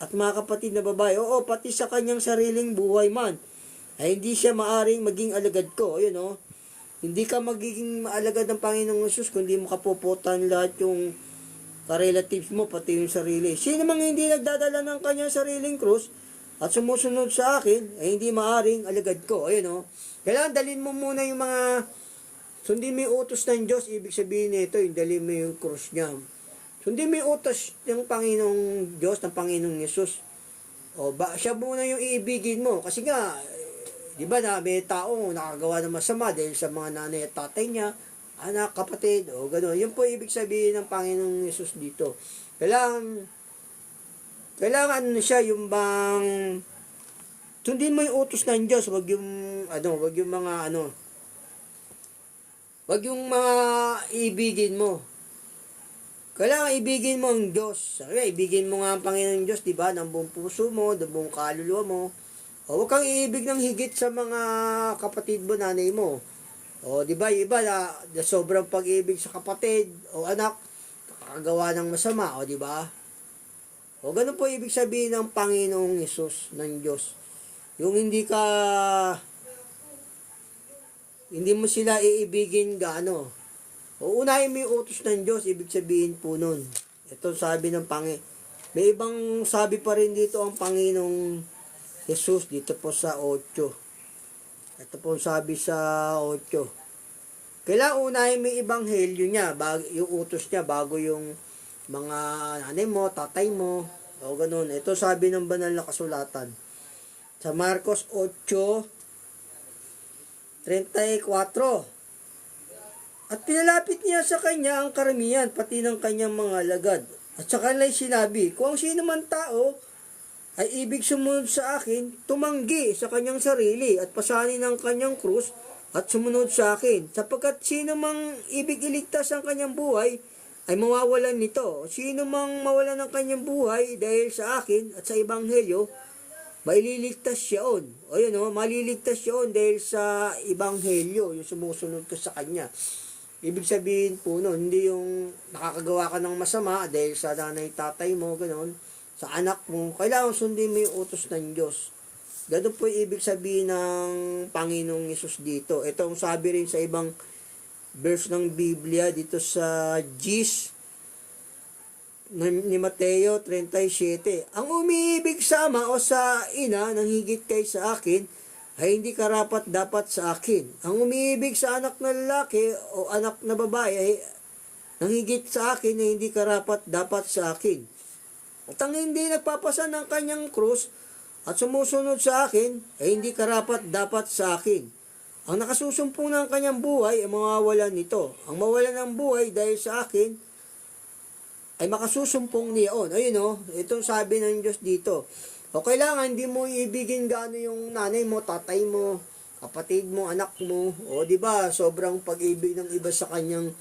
at mga kapatid na babae, oo, pati sa kanyang sariling buhay man, ay hindi siya maaring maging alagad ko. Ayun, oh. Hindi ka magiging alagad ng Panginoong Yesus kung hindi mo kapuputan lahat yung ka-relatives mo, pati yung sarili. Sino mang hindi nagdadala ng kanyang sariling krus at sumusunod sa akin, ay hindi maaring alagad ko. Ayun, oh. Kailangan dalhin mo muna yung mga, sundin mo yung utos ng Diyos, ibig sabihin nito, yung dalhin mo yung krus niya. Sundin mo yung utos ng Panginoong Diyos, ng Panginoong Yesus. O, siya muna yung iibigin mo. Kasi nga, di ba na may tao nakagawa ng masama dahil sa mga nanay at tatay niya, anak, kapatid, o gano'n. Yun po ibig sabihin ng Panginoong Yesus dito. Kailangan siya yung bang sundin mo yung utos ng Diyos, wag yung mga ibigin mo. Kailangan ibigin mo ang Diyos. Sabi, ibigin mo nga ang Panginoong Diyos, di ba? Ng buong puso mo, ng buong kaluluwa mo. O huwag kang iibig ng higit sa mga kapatid mo, nanay mo. O di ba, iba na sobrang pag-ibig sa kapatid o anak, nakakagawa ng masama, o di ba? O ganun po ibig sabihin ng Panginoong Yesus, ng Diyos. Yung hindi mo sila iibigin gaano. O unahin mo yung utos ng Diyos, ibig sabihin po nun. Ito sabi ng may ibang sabi pa rin dito ang Panginoong Yesus, dito po sa 8. Ito po sabi sa 8. Kailangan unahin mo yung ebanghelyo niya, yung utos niya, bago yung mga nanay mo, tatay mo, o ganun. Ito sabi ng banal na kasulatan. Sa Marcos 8:34. At pinalapit niya sa kanya ang karamihan, pati ng kanyang mga alagad. At sa kanila'y sinabi, kung sino man tao ay ibig sumunod sa akin, tumanggi sa kanyang sarili at pasanin ang kanyang krus at sumunod sa akin. Sapagkat sino mang ibig iligtas ang kanyang buhay, ay mawawalan nito. Sino mang mawalan ng kanyang buhay dahil sa akin at sa Ebanghelyo, maililigtas siyaon. O yun o, maliligtas siyaon dahil sa Ebanghelyo, yung sumusunod ka sa kanya. Ibig sabihin po nun, hindi yung nakakagawa ka ng masama dahil sa nanay tatay mo, gano'n, sa anak mo, kailangan sundin mo yung utos ng Diyos. Ganun po yung ibig sabihin ng Panginoong Yesus dito. Ito ang sabi rin sa ibang verse ng Biblia dito sa Gis ni Mateo 37. Ang umiibig sa ama o sa ina nang higit kay sa akin ay hindi karapat dapat sa akin. Ang umiibig sa anak na lalaki o anak na babae ay nang higit sa akin ay hindi karapat dapat sa akin. At ang hindi nagpapasan ng kanyang krus at sumusunod sa akin, ay hindi karapat dapat sa akin. Ang nakasusumpong ng kanyang buhay ay mawawalan nito. Ang mawalan ng buhay dahil sa akin, ay makasusumpong niyaon. Ayun o, itong sabi ng Diyos dito. O kailangan, hindi mo ibigin gaano yung nanay mo, tatay mo, kapatid mo, anak mo. O di ba sobrang pag-ibig ng iba sa kanyang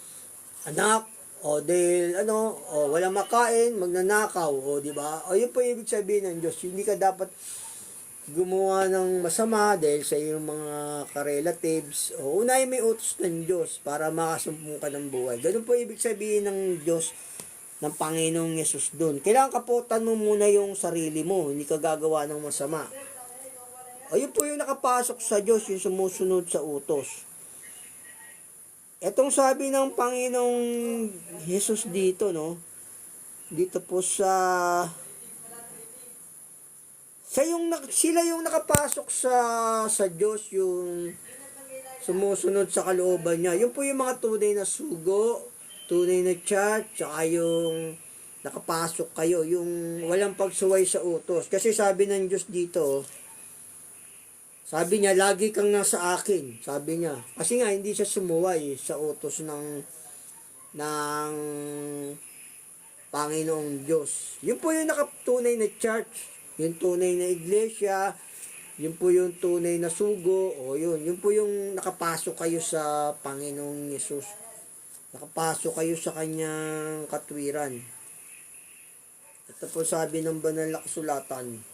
anak. O dahil wala makain, magnanakaw, o di ba? O yun po ibig sabihin ng Diyos. Hindi ka dapat gumawa ng masama dahil sa iyong mga ka-relatives. O unahin may utos ng Diyos para makasumpong ka ng buhay. Ganun po ibig sabihin ng Diyos ng Panginoong Yesus doon. Kailangan kaputan mo muna yung sarili mo, hindi ka gagawa ng masama. O yun po yung nakapasok sa Diyos, yung sumusunod sa utos. Etong sabi ng Panginoong Jesus dito, no? Dito po sila yung nakapasok sa Diyos, yung sumusunod sa kalooban niya. Yun po yung mga tunay na sugo, tunay na church, saka yung nakapasok kayo, yung walang pagsuway sa utos. Kasi sabi ng Diyos dito, sabi niya, lagi kang nasa akin. Sabi niya. Kasi nga, hindi siya sumuway sa utos ng Panginoong Diyos. Yun po yung nakatunay na church. Yung tunay na iglesia. Yun po yung tunay na sugo. O yun po yung nakapasok kayo sa Panginoong Yesus. Nakapasok kayo sa kanyang katwiran. Ito po sabi ng banal na kasulatan.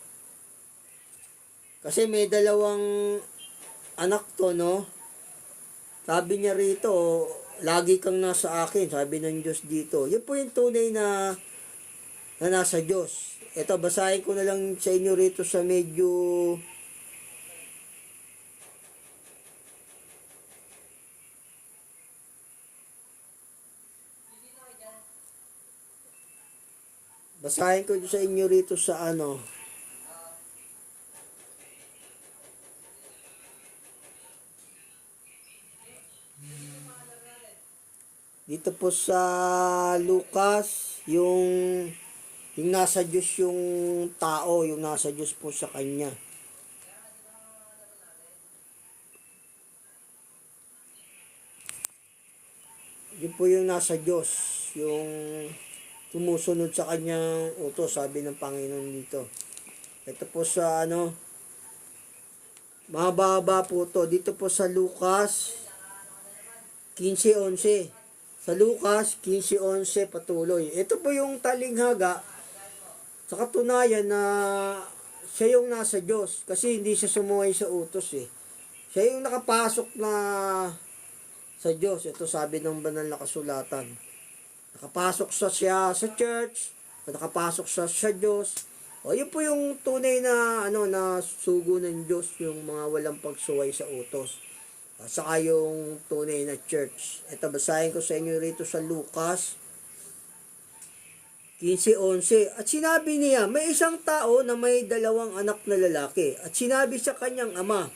Kasi may dalawang anak to, no? Sabi niya rito, lagi kang nasa akin, sabi ng Diyos dito. Yun po yung tunay na nasa Diyos. Ito, basahin ko na lang sa inyo rito sa medyo basahin ko sa inyo rito sa dito po sa Lucas, yung nasa Diyos yung tao, yung nasa Diyos po sa kanya. Yun po yung nasa Diyos, yung sumusunod sa kanyang utos, sabi ng Panginoon dito. Ito po sa mahaba po to. Dito po sa Lucas 15:11. Sa Lucas 15:11 patuloy. Ito po yung talinghaga sa katunayan na siya yung nasa Diyos kasi hindi siya sumuway sa utos eh. Siya yung nakapasok na sa Diyos. Ito sabi ng banal na kasulatan. Nakapasok siya sa church, nakapasok siya sa Diyos. O yun po yung tunay na na sugo ng Diyos, yung mga walang pagsuway sa utos. At saka yung tunay na church. Ito, basahin ko sa inyo rito sa Lucas 15:11. At sinabi niya, may isang tao na may dalawang anak na lalaki. At sinabi sa kanyang ama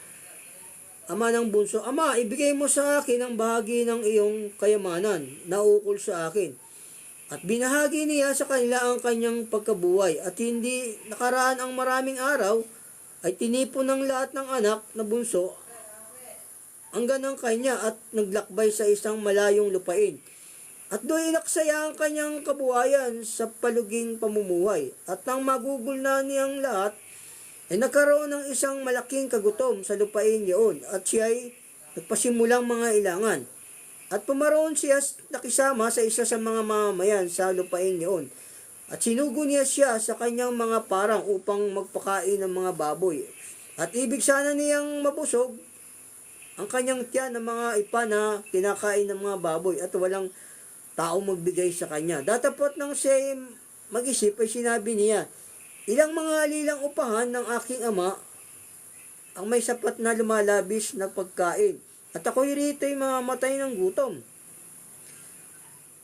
ng bunso, Ama, ibigay mo sa akin ang bahagi ng iyong kayamanan na ukol sa akin. At binahagi niya sa kanila ang kanyang pagkabuhay. At hindi nakaraan ang maraming araw, ay tinipon ng lahat ng anak na bunso ang ganang kanya at naglakbay sa isang malayong lupain. At doon inaksaya ang kanyang kabuhayan sa paluging pamumuhay. At nang magugol na niyang lahat, ay nagkaroon ng isang malaking kagutom sa lupain niyon. At siya ay nagpasimulang mga ilangan. At pumaroon siya nakisama sa isa sa mga mamamayan sa lupain niyon. At sinugo niya siya sa kanyang mga parang upang magpakain ng mga baboy. At ibig sana niyang mabusog ang kanyang tiyan ng mga ipa na kinakain ng mga baboy at walang tao magbigay sa kanya. Datapot nang siya mag-isip ay sinabi niya, ilang mga alilang upahan ng aking ama ang may sapat na lumalabis na pagkain. At ako'y rito'y mamamatay ng gutom.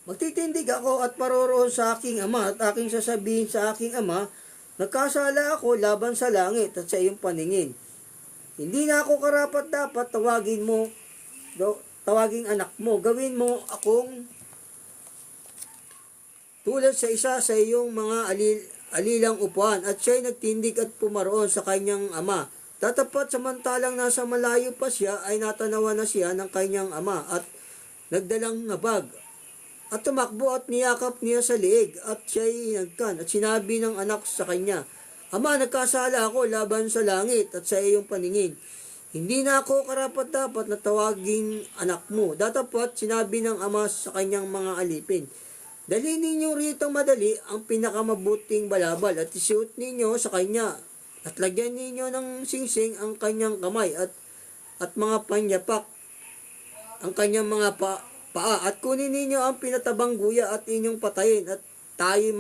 Magtitindig ako at paroroon sa aking ama at aking sasabihin sa aking ama, nagkasala ako laban sa langit at sa iyong paningin. Hindi na ako karapat dapat tawaging anak mo, gawin mo akong tulad sa isa sa iyong mga alilang upuan. At siya'y nagtindig at pumaroon sa kanyang ama. Tatapat samantalang nasa malayo pa siya ay natanawan na siya ng kanyang ama at nagdalang ngabag. At tumakbo at niyakap niya sa liig at siya'y nagkan at sinabi ng anak sa kanya, Ama, nagkasala ako laban sa langit at sa iyong paningin. Hindi na ako karapat-dapat na tawaging anak mo. Datapat sinabi ng ama sa kanyang mga alipin, dali ninyo rito madali ang pinakamabuting balabal at isuot ninyo sa kanya at lagyan ninyo ng singsing ang kanyang kamay at mga panyapak ang kanyang mga paa at kunin ninyo ang pinatabang guya at inyong patayin at tayo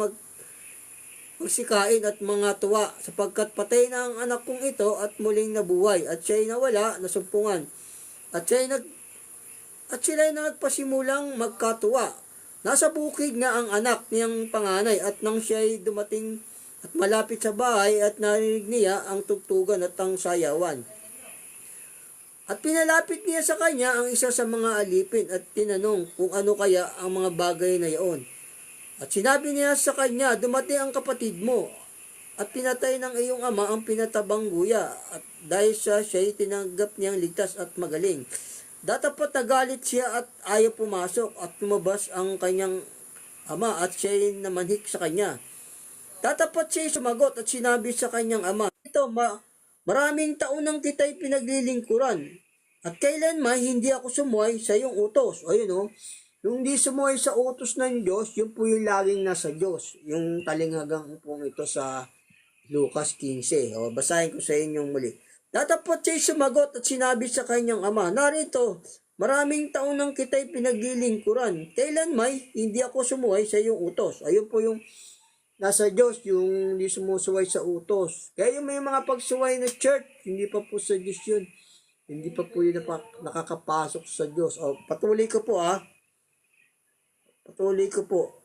magsikain at mga tuwa sapagkat patay na ang anak kong ito at muling nabuhay at siya'y nawala nasumpungan at sila'y nagpasimulang magkatuwa. Nasa bukid nga ang anak niyang panganay at nang siya'y dumating at malapit sa bahay at narinig niya ang tugtugan at ang sayawan. At pinalapit niya sa kanya ang isa sa mga alipin at tinanong kung ano kaya ang mga bagay na iyon. At sinabi niya sa kanya, dumating ang kapatid mo at pinatay ng iyong ama ang pinatabang guya at dahil siya'y tinanggap niyang ligtas at magaling. Datapat nagalit siya at ayaw pumasok at lumabas ang kanyang ama at siya'y namanhik sa kanya. Tatapat siya'y sumagot at sinabi sa kanyang ama, maraming taon nang kita'y pinaglilingkuran at kailanman hindi ako sumuway sa iyong utos. Ayun yung di sumuway sa utos ng Diyos, yun po yung laging nasa Diyos. Yung talinghagang pong ito sa Lucas 15. Basahin ko sa inyong muli. Tatapat siya'y sumagot at sinabi sa kanyang ama, narito, maraming taon nang kita'y pinaglilingkuran. Kailanman hindi ako sumuway sa iyong utos. Ayun po yung nasa Diyos, yung hindi sumusuway sa utos. Kaya yung may mga pagsuway na church, hindi pa po sa Diyos yun. Hindi pa po yun nakakapasok sa Diyos. Patuloy ko po Patuloy ko po.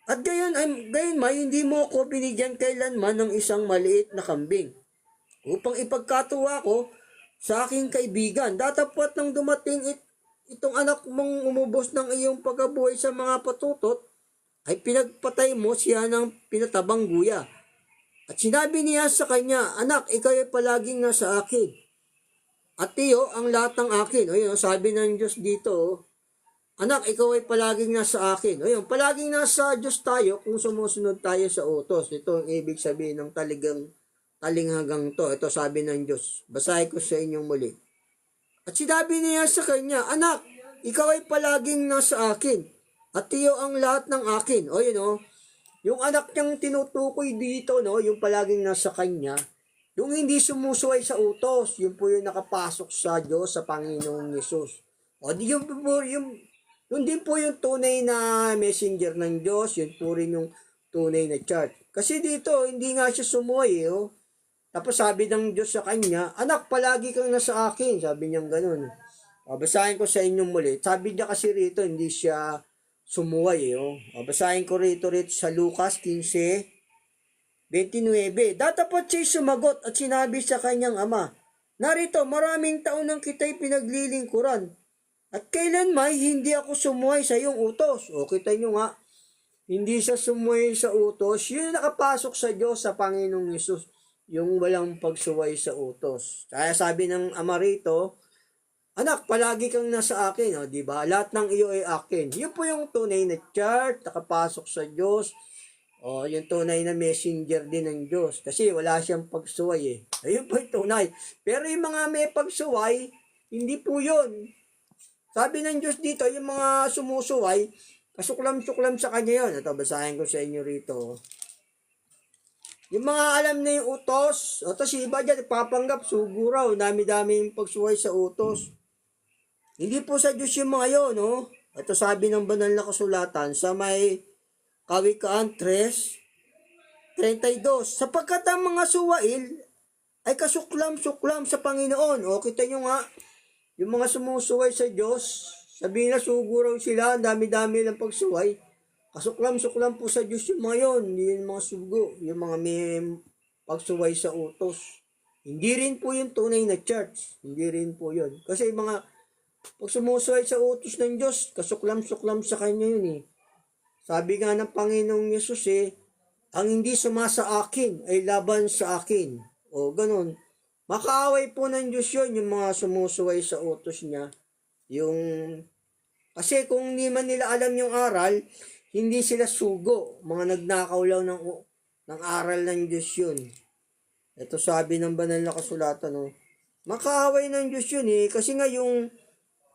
At gayon may hindi mo ako binigyan kailanman ng isang maliit na kambing upang ipagkatuwa ko sa aking kaibigan. Datapat nang dumating itong anak mong umubos ng iyong pagkabuhay sa mga patutot, ay pinagpatay mo siya ng pinatabang guya. At sinabi niya sa kanya, anak, ikaw ay palaging nasa akin. At iyo ang lahat ng akin. Ayun, sabi ng Diyos dito, anak, ikaw ay palaging nasa akin. Ayun, palaging nasa Diyos tayo kung sumusunod tayo sa utos. Ito ang ibig sabihin ng talinghagang to. Ito sabi ng Diyos. Basahin ko sa inyong muli. At sinabi niya sa kanya, anak, ikaw ay palaging nasa akin. At iyo ang lahat ng akin. Yung anak niyang tinutukoy dito, yung palaging nasa kanya, yung hindi sumusuway sa utos, yun po yung nakapasok sa Diyos, sa Panginoong Yesus. Yun din po yung tunay na messenger ng Diyos, yun po rin yung tunay na church. Kasi dito, hindi nga siya sumuway. Tapos sabi ng Diyos sa kanya, anak, palagi kang nasa akin. Sabi niya gano'n. Basahin ko sa inyong muli. Sabi niya kasi rito, hindi siya sumuway. Basahin ko rito sa Lucas 15:29. Datapat siya'y sumagot at sinabi sa kanyang ama, narito, maraming taon nang kita'y pinaglilingkuran. At kailanman hindi ako sumuway sa iyong utos. Kita nyo nga, hindi siya sumuway sa utos. Yun nakapasok sa Diyos, sa Panginoong Yesus. Yung walang pagsuway sa utos. Kaya sabi ng ama rito, anak, palagi kang nasa akin. Diba? Lahat ng iyo ay akin. Yun po yung tunay na church, nakapasok sa Diyos. Yung tunay na messenger din ng Diyos. Kasi wala siyang pagsuway. Ayun po yung tunay. Pero yung mga may pagsuway, Hindi po yun. Sabi ng Diyos dito, yung mga sumusuway, kasuklam-suklam sa kanya yun. Ito, basahin ko sa inyo rito. Yung mga alam na yung utos, o tapos iba dyan, papanggap, sugo raw, dami-dami yung pagsuway sa utos. Hindi po sa Diyos yung mga yun, no? Ito sabi ng banal na kasulatan sa may Kawikaan 3:32, sapagkat ang mga suwail ay kasuklam-suklam sa Panginoon. O kita nyo nga, yung mga sumusuway sa Diyos, sabihin na sugo raw sila, ang dami-dami ng pagsuway. Kasuklam-suklam po sa Diyos yung mga yun, hindi yung mga sugo, yung mga may pagsuway sa utos. Hindi rin po yung tunay na church. Hindi rin po yun. Kasi mga pag sumusuway sa utos ng Diyos, kasuklam-suklam sa Kanya yun eh. Sabi nga ng Panginoong Yesus ang hindi sumasa akin ay laban sa akin. O ganun. Makaaway po ng Diyos yun, yung mga sumusuway sa utos niya. Kasi kung hindi man nila alam yung aral, hindi sila sugo. Mga nagnakaw lang ng aral ng Diyos yun. Ito sabi ng banal na kasulatan, makaaway ng Diyos yun kasi nga yung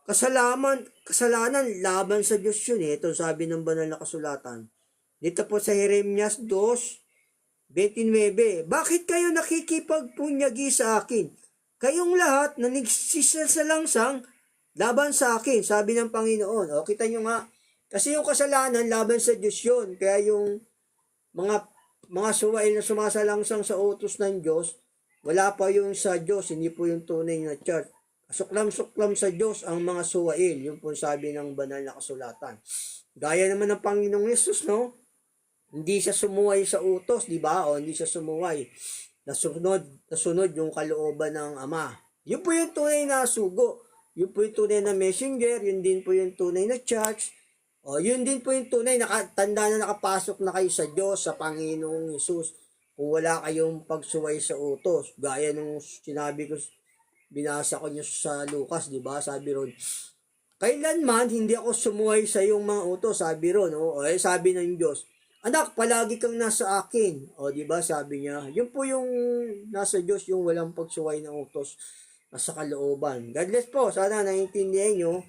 kasalanan laban sa Diyos yun Ito sabi ng banal na kasulatan. Dito po sa Jeremias 2:29, bakit kayo nakikipagpunyagi sa akin? Kayong lahat na nagsisalangsang laban sa akin, sabi ng Panginoon. O, kita nyo nga, kasi yung kasalanan laban sa Diyos yun. Kaya yung mga suwail na sumasalangsang sa utos ng Diyos, wala pa yung sa Diyos, hindi po yung tunay na church. Suklam-suklam sa Diyos ang mga suwail, yung po sabi ng banal na kasulatan. Gaya naman ng Panginoong Yesus, hindi siya sumuway sa utos, di ba? O hindi siya sumuway. Nasunod yung kalooban ng Ama. Yun po yung tunay na sugo. Yun po yung tunay na messenger. Yun din po yung tunay na church. O yun din po yung tunay na tanda na nakapasok na kayo sa Diyos, sa Panginoong Yesus. Kung wala kayong pagsuway sa utos. Gaya nung sinabi ko, binasa ko nyo sa Lucas, di ba? Sabi ron, kailanman hindi ako sumuway sa iyong mga utos, sabi ron. Sabi ng Diyos, anak, palagi kang nasa akin. O, di ba? Sabi niya, yun po yung nasa Diyos, yung walang pagsuway ng utos nasa kalooban. God bless po. Sana naiintindihan nyo,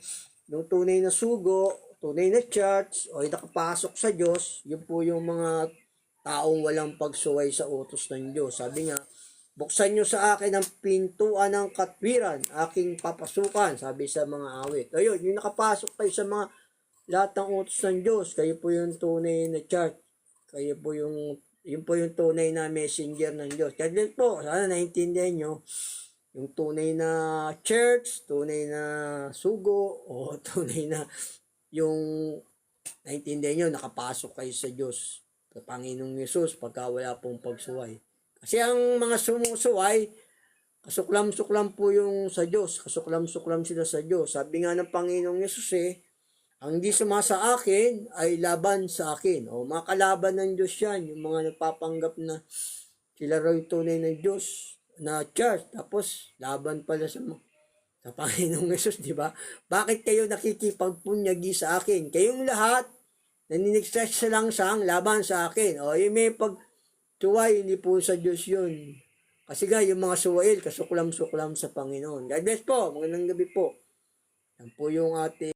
yung tunay na sugo, tunay na church, o nakapasok sa Diyos, yun po yung mga taong walang pagsuway sa utos ng Diyos. Sabi nga, buksan nyo sa akin ang pintuan ng katwiran, aking papasukan, sabi sa mga awit. Ayun, yung nakapasok kayo sa mga lahat ng utos ng Diyos, kayo po yung tunay na church. Kayo po yun po yung tunay na messenger ng Diyos. Kaya po, sana naintindihan nyo, yung tunay na church, tunay na sugo, o tunay na yung naintindihan nyo, nakapasok kayo sa Diyos, sa Panginoong Yesus, pagka wala pong pagsuway. Kasi ang mga sumusuway, kasuklam-suklam po yung sa Diyos. Kasuklam-suklam sila sa Diyos. Sabi nga ng Panginoong Yesus ang hindi sumasa akin ay laban sa akin. O mga kalaban ng Diyos yan. Yung mga nagpapanggap na sila raw yung tunay ng Diyos na church. Tapos laban pala sa Panginoong Yesus, di ba? Bakit kayo nakikipagpunyagi sa akin? Kayong lahat naninigsalangsang laban sa akin. O yung may suway, hindi po sa Diyos yun. Kasi nga, yung mga suwail, kasuklam-suklam sa Panginoon. God bless po. Magandang gabi po. Yan po yung ating